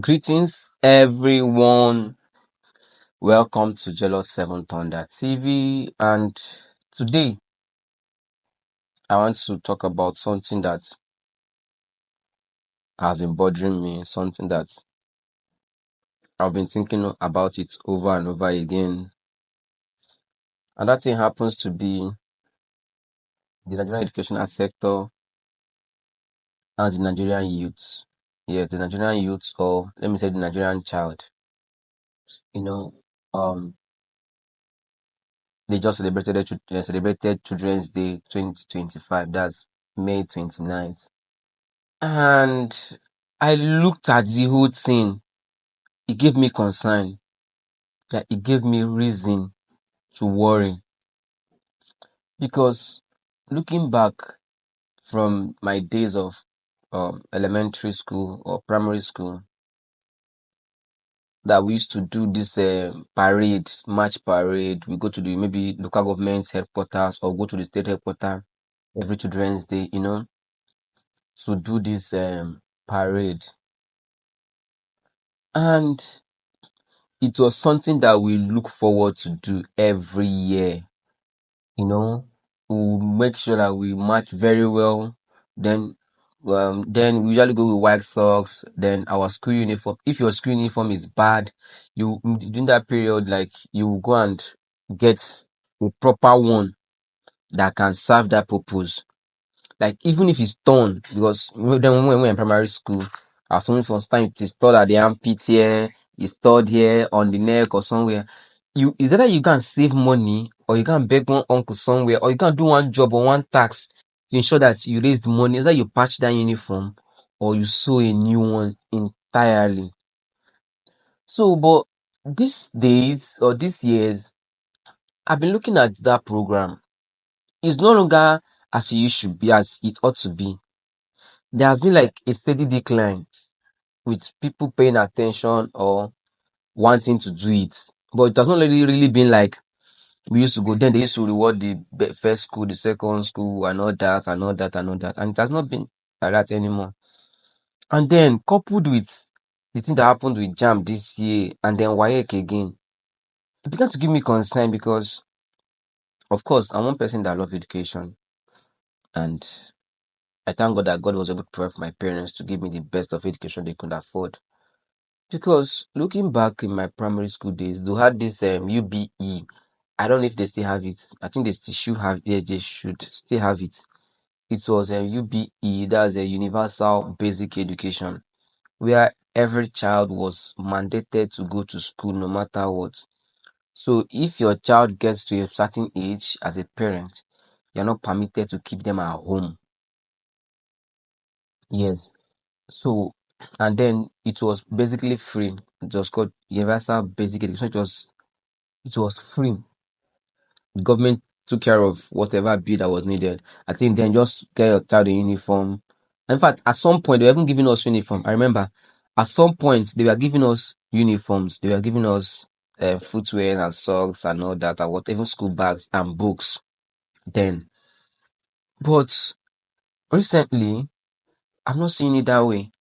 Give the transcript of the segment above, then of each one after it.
Greetings, everyone. Welcome to Jealous 7 Thunder TV. And today, I want to talk about something that has been bothering me, something that I've been thinking about it over and over again. And that thing happens to be the Nigerian educational sector and the Nigerian youth. Yeah, the Nigerian youth, or let me say the Nigerian child. You know, um, they just celebrated Children's Day 2025. That's May 29th. And I looked at the whole thing. It gave me concern. Like it gave me reason to worry. Because looking back from my days of elementary school or primary school, that we used to do this parade, march parade. We go to the maybe local government headquarters or go to the state headquarters every Children's Day, to do this parade. And it was something that we look forward to do every year. We'll make sure that we match very well. Then we usually go with white socks. Then our school uniform. If your school uniform is bad, you during that period, like you go and get a proper one that can serve that purpose. Like even if it's torn, because then when we were in primary school, our swimming from time it is torn at the armpit here, it's torn here on the neck or somewhere. Is either you can save money or you can beg one uncle somewhere or you can do one job or one tax to ensure that you raise the money. Either you patch that uniform or you sew a new one entirely. So, but these days or these years, I've been looking at that program. It's no longer as it should be, as it ought to be. There has been like a steady decline with people paying attention or wanting to do it. But it has not really been like we used to go. Then they used to reward the first school, the second school, and all that, and all that, and all that. And it has not been like that anymore. And then coupled with the thing that happened with JAM this year and then WAEC again, it began to give me concern because, of course, I'm one person that love education. And I thank God that God was able to provide for my parents to give me the best of education they could afford. Because looking back in my primary school days, they had this UBE. I don't know if they still have it. I think they still should have. Yes, they should still have it. It was a UBE, that's a Universal Basic Education, where every child was mandated to go to school no matter what. So if your child gets to a certain age as a parent, you're not permitted to keep them at home. Yes. So, and then it was basically free. It was called Universal Basic Education. It was free. The government took care of whatever bill that was needed. I think then just get your child a uniform. In fact, at some point they were even giving us uniform. I remember at some point they were giving us uniforms. They were giving us footwear and socks and all that, and whatever school bags and books. Then, but recently, I'm not seeing it that way.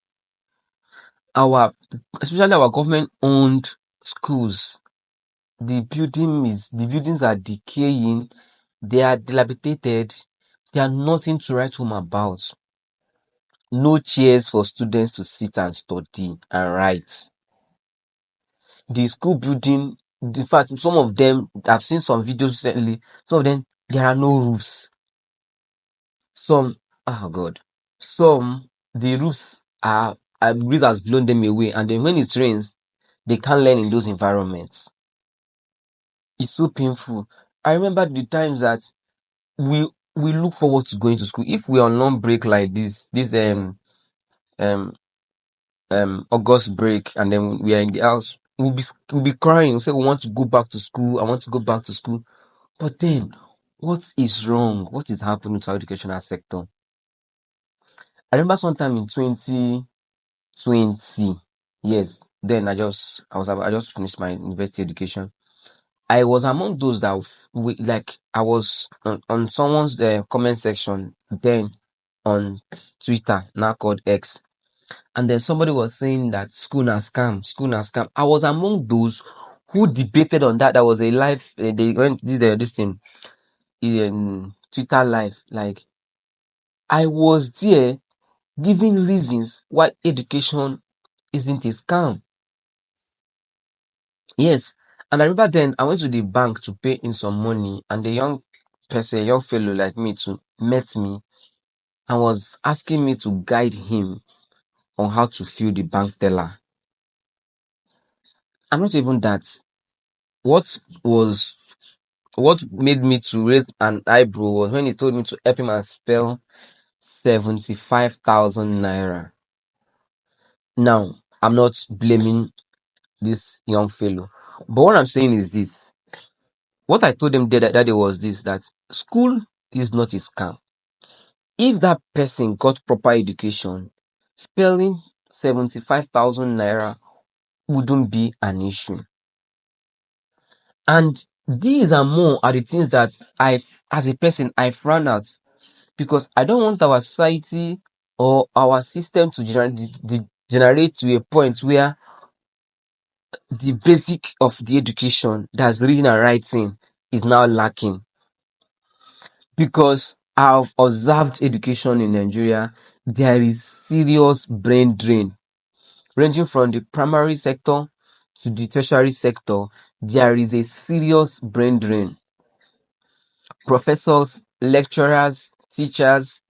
Especially our government-owned schools, the buildings are decaying, they are dilapidated, they are nothing to write home about. No chairs for students to sit and study and write. The school building, in fact, some of them, I've seen some videos recently, some of them, there are no roofs. Some, oh God, the roofs breeze has blown them away, and then when it rains, they can't learn in those environments. It's so painful. I remember the times that we look forward to going to school. If we're on long break like this um August break, and then we are in the house, we'll be crying. We'll say we want to go back to school. I want to go back to school. But then, what is wrong? What is happening to our educational sector? I remember sometime in 2020. Yes, then I just finished my university education. I was among those that I was on someone's comment section then on Twitter, now called X. And then somebody was saying that school na scam, school na scam. I was among those who debated on that. That was a live. They went did this thing in Twitter live. Like I was there giving reasons why education isn't a scam. Yes, and I remember then I went to the bank to pay in some money, and the young person, young fellow like me, to met me and was asking me to guide him on how to fill the bank teller. And not even that. What was what made me to raise an eyebrow was when he told me to help him and spell 75,000 naira. Now, I'm not blaming this young fellow, but what I'm saying is this. What I told them that day was this, that school is not a scam. If that person got proper education, spelling 75,000 naira wouldn't be an issue. And these and more are the things that as a person, I frown at, because I don't want our society or our system to generate to a point where the basic of the education, that's reading and writing, is now lacking. Because I've observed education in Nigeria, there is serious brain drain, ranging from the primary sector to the tertiary sector. There is a serious brain drain. Professors, lecturers, teachers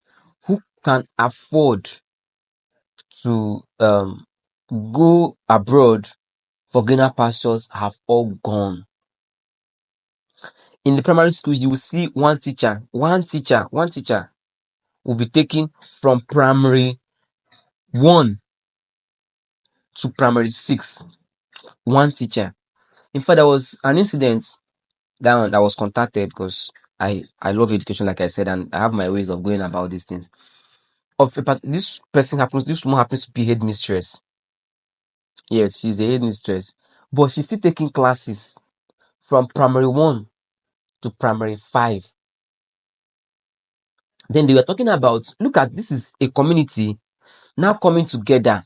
who can afford to go abroad for greener pastures have all gone. In the primary schools, you will see one teacher will be taken from primary 1 to primary 6. One teacher. In fact, there was an incident that was contacted because I love education, like I said, and I have my ways of going about these things. This woman happens to be headmistress. Yes, she's a headmistress, but she's still taking classes from primary 1 to primary 5. Then they were talking about, look at, this is a community now coming together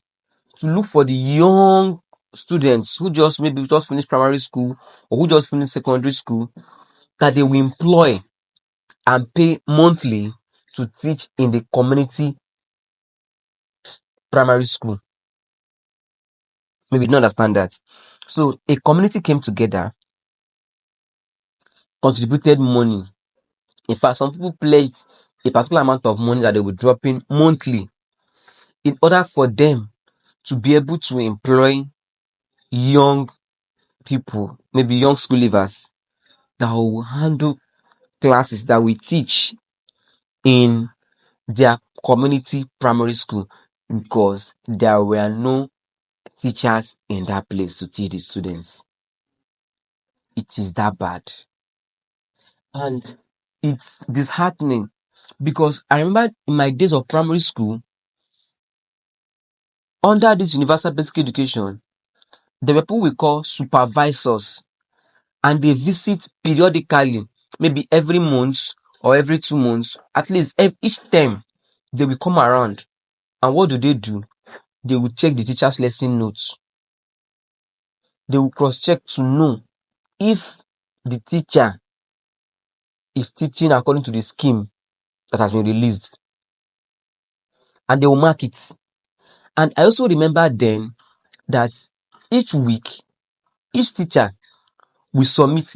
to look for the young students who just maybe just finished primary school or who just finished secondary school, that they will employ and pay monthly to teach in the community primary school. Maybe you don't understand that. So a community came together, contributed money. In fact, some people pledged a particular amount of money that they would drop in monthly in order for them to be able to employ young people, maybe young school leavers, that will handle classes that we teach in their community primary school, because there were no teachers in that place to teach the students. It is that bad. And it's disheartening, because I remember in my days of primary school, under this universal basic education, there were people we call supervisors, and they visit periodically, maybe every month or every 2 months, at least each term, they will come around. And what do? They will check the teacher's lesson notes. They will cross-check to know if the teacher is teaching according to the scheme that has been released. And they will mark it. And I also remember then that each week, each teacher will submit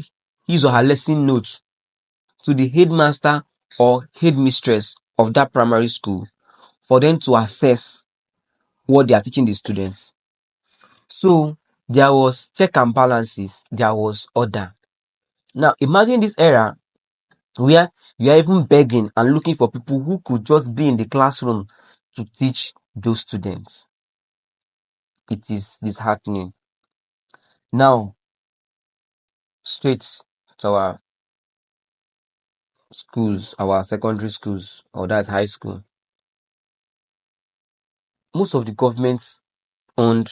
his or her lesson notes to the headmaster or headmistress of that primary school for them to assess what they are teaching the students. So there was check and balances, there was order. Now imagine this era where you are even begging and looking for people who could just be in the classroom to teach those students. It is disheartening. Now, straight to our schools, our secondary schools, or that's high school. Most of the government owned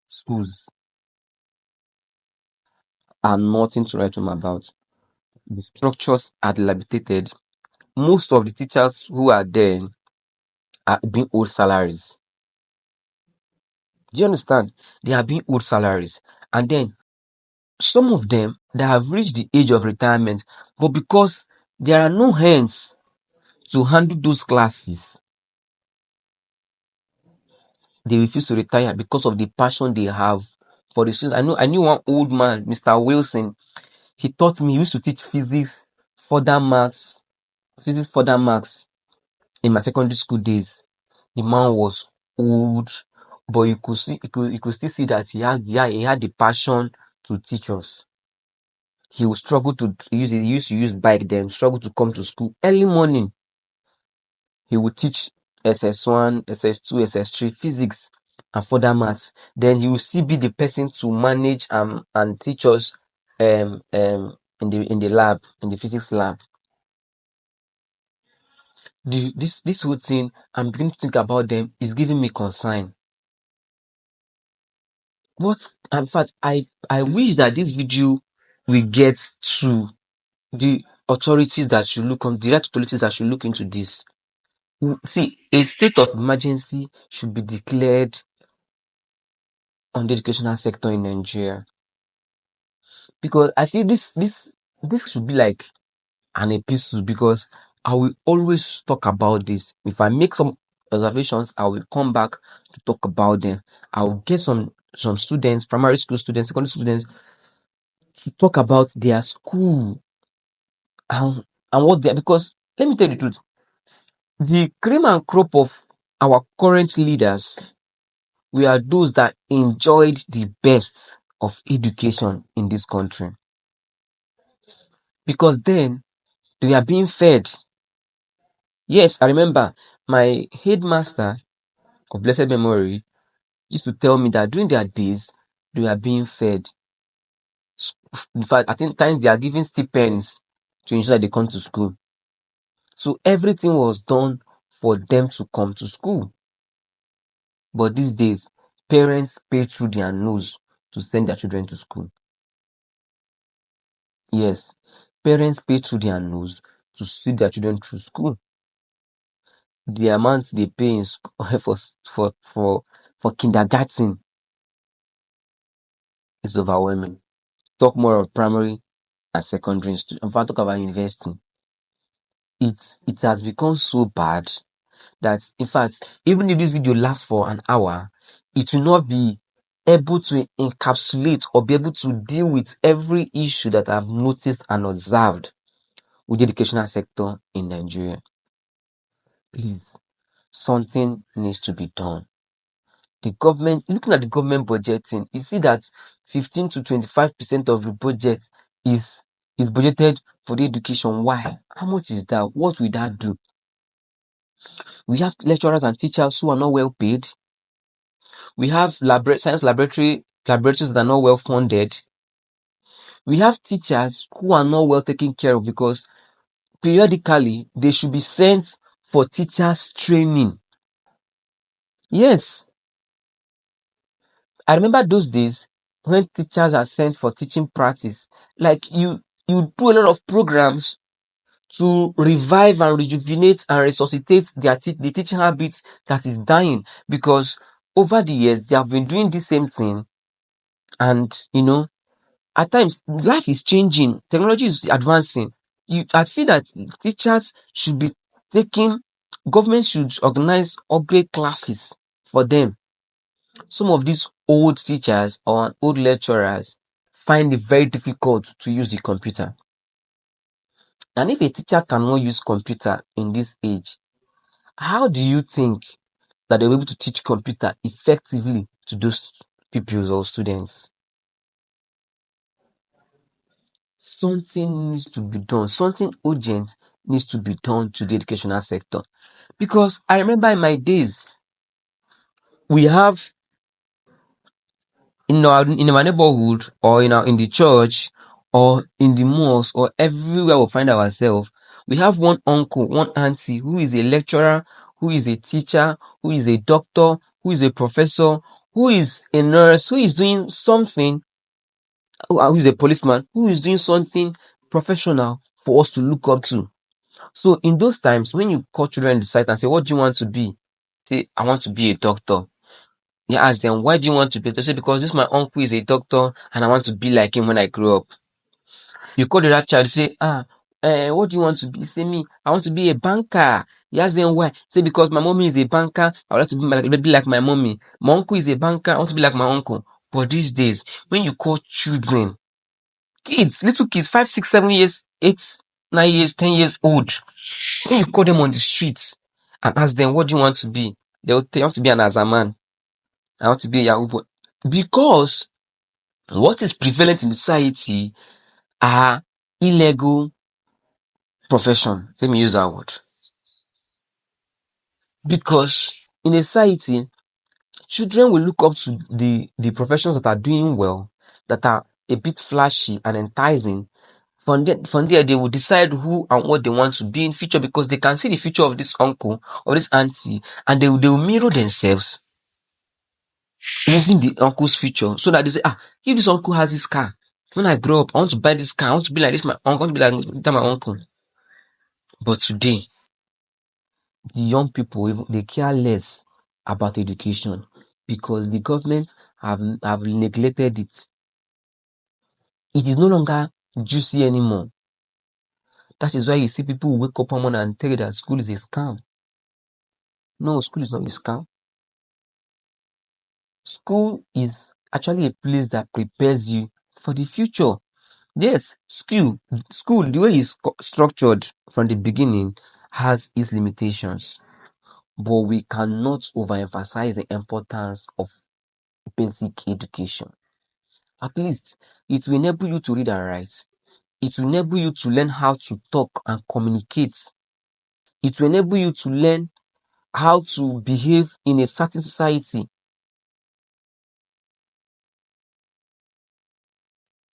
schools are nothing to write home about. The structures are dilapidated. Most of the teachers who are there are being owed salaries. Do you understand? They are being owed salaries. And then some of them that have reached the age of retirement, but because there are no hands to handle those classes, they refuse to retire because of the passion they have for the students. I knew one old man, Mr. Wilson. He taught me, he used to teach further maths, physics further maths in my secondary school days. The man was old, but you could still see that he had the passion to teach us. He would struggle to use he used to use bike then, struggle to come to school early morning. He would teach SS1, SS2, SS3 physics and further maths. Then he will still be the person to manage and teach us in the lab, in the physics lab. This whole thing, I'm beginning to think about them, is giving me concern. What in fact I wish that this video will get to the authorities that should look on the right authorities that should look into this. See, a state of emergency should be declared on the educational sector in Nigeria, because I feel this should be like an episode, because I will always talk about this. If I make some observations, I will come back to talk about them. I will get some students, primary school students, secondary students, to talk about their school and what they, because let me tell you the truth, the cream and crop of our current leaders, we are those that enjoyed the best of education in this country, because then they are being fed. Yes, I remember my headmaster of blessed memory used to tell me that during their days they are being fed. In fact, I think times they are giving stipends to ensure that they come to school. So everything was done for them to come to school. But these days, parents pay through their nose to send their children to school. Yes, parents pay through their nose to send their children through school. The amount they pay in for kindergarten is overwhelming. Talk more of primary and secondary students. In fact, talk about university. It has become so bad that, in fact, even if this video lasts for an hour, it will not be able to encapsulate or be able to deal with every issue that I've noticed and observed with the educational sector in Nigeria. Please, something needs to be done. The government, looking at the government budgeting, you see that 15 to 25% of the budget is budgeted for the education. Why? How much is that? What will that do? We have lecturers and teachers who are not well paid. We have science laboratories that are not well funded. We have teachers who are not well taken care of, because periodically they should be sent for teachers training. Yes, I remember those days when teachers are sent for teaching practice. Like you do a lot of programs to revive and rejuvenate and resuscitate the teaching habits that is dying, because over the years they have been doing the same thing. And at times life is changing, technology is advancing. I feel that teachers should be taking government should organize upgrade classes for them. Some of these old teachers or old lecturers find it very difficult to use the computer. And if a teacher cannot use computer in this age, how do you think that they'll be able to teach computer effectively to those pupils or students? Something needs to be done. Something urgent needs to be done to the educational sector. Because I remember in my days, we have in our neighborhood, or in the church, or in the mosque, or everywhere we find ourselves, we have one uncle, one auntie who is a lecturer, who is a teacher, who is a doctor, who is a professor, who is a nurse, who is doing something, who is a policeman, who is doing something professional for us to look up to. So in those times, when you call children in the site and say, "What do you want to be?" Say, "I want to be a doctor." You ask them, why do you want to be? They say, because this my uncle is a doctor and I want to be like him when I grow up. You call the right child, say, what do you want to be? Say, me, I want to be a banker. You ask them why. Say, because my mommy is a banker, I would like to be like my mommy. My uncle is a banker, I want to be like my uncle. But these days, when you call children, kids, little kids, 5, 6, 7 years, 8, 9 years, 10 years old, when you call them on the streets and ask them, what do you want to be? They'll tell you, I want to be an Azaman. I want to be a Yahoo boy. Because what is prevalent in society are illegal profession. Let me use that word. Because in a society, children will look up to the professions that are doing well, that are a bit flashy and enticing. From there, they will decide who and what they want to be in future because they can see the future of this uncle or this auntie, and they will mirror themselves using the uncle's future, so that they say, if this uncle has this car, when I grow up, I want to buy this car, I want to be like this, my uncle, I want to be like that, my uncle. But today, the young people, they care less about education because the government have neglected it. It is no longer juicy anymore. That is why you see people who wake up one morning and tell you that school is a scam. No, school is not a scam. School is actually a place that prepares you for the future. Yes, school, the way it's structured from the beginning has its limitations, but we cannot overemphasize the importance of basic education. At least it will enable you to read and write. It will enable you to learn how to talk and communicate. It will enable you to learn how to behave in a certain society.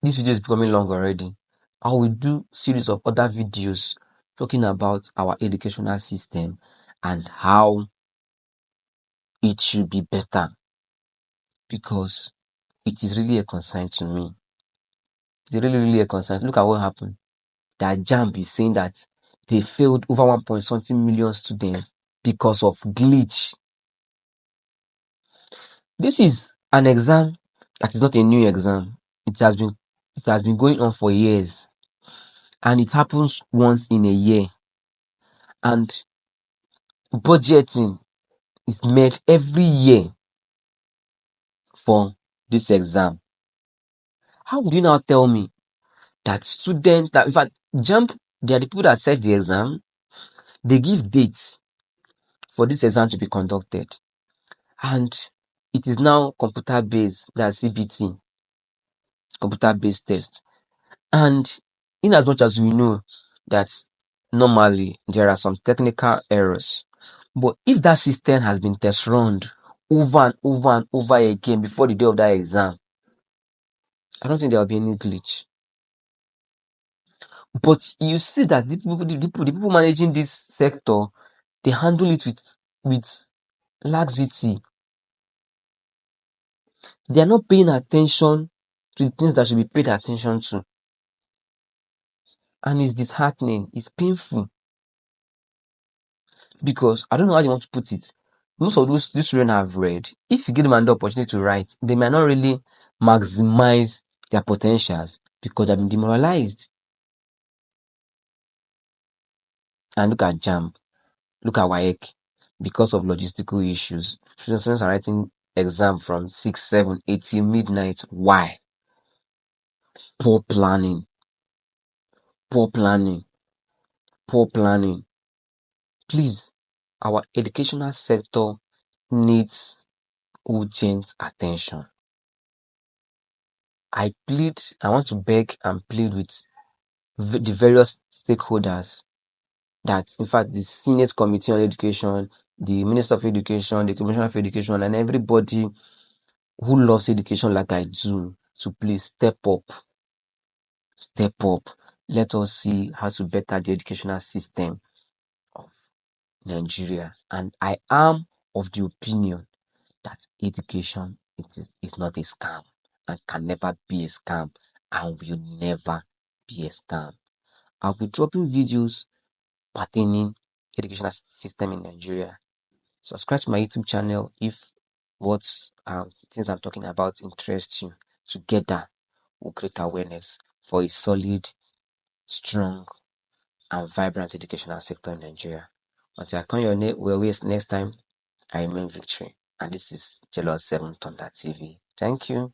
This video is becoming long already. I will do series of other videos talking about our educational system and how it should be better, because it is really a concern to me. It's really a concern. Look at what happened. That JAMB is saying that they failed over 1 point something million students because of glitch. This is an exam that is not a new exam. It has been going on for years, and it happens once in a year. And budgeting is made every year for this exam. How would you now tell me that students, that in fact JAMB, they are the people that set the exam, they give dates for this exam to be conducted, and it is now computer based, that's CBT, computer based test. And in as much as we know that normally there are some technical errors, but if that system has been test run over and over and over again before the day of that exam, I don't think there will be any glitch. But you see that the people managing this sector, they handle it with laxity. They are not paying attention to the things that should be paid attention to. And it's disheartening, it's painful. Because I don't know how they want to put it. Most of these children have read. If you give them an opportunity to write, they might not really maximize their potentials because they've been demoralized. And look at JAMB, look at WAEC. Because of logistical issues, students are writing exam from 6, 7, 8 till midnight. Why? Poor planning. Poor planning. Poor planning. Please, our educational sector needs urgent attention. I want to beg and plead with the various stakeholders, that in fact the Senate Committee on Education, the Minister of Education, the Commissioner of Education, and everybody who loves education like I do, to please step up. Step up. Let us see how to better the educational system of Nigeria. And I am of the opinion that education is not a scam and can never be a scam and will never be a scam. I'll be dropping videos pertaining educational system in Nigeria. Subscribe to my YouTube channel if what things I'm talking about interest you. Together, we'll create awareness for a solid, strong, and vibrant educational sector in Nigeria. Until I come your way next time, I remain Victory. And this is Jealous 7 Thunder TV. Thank you.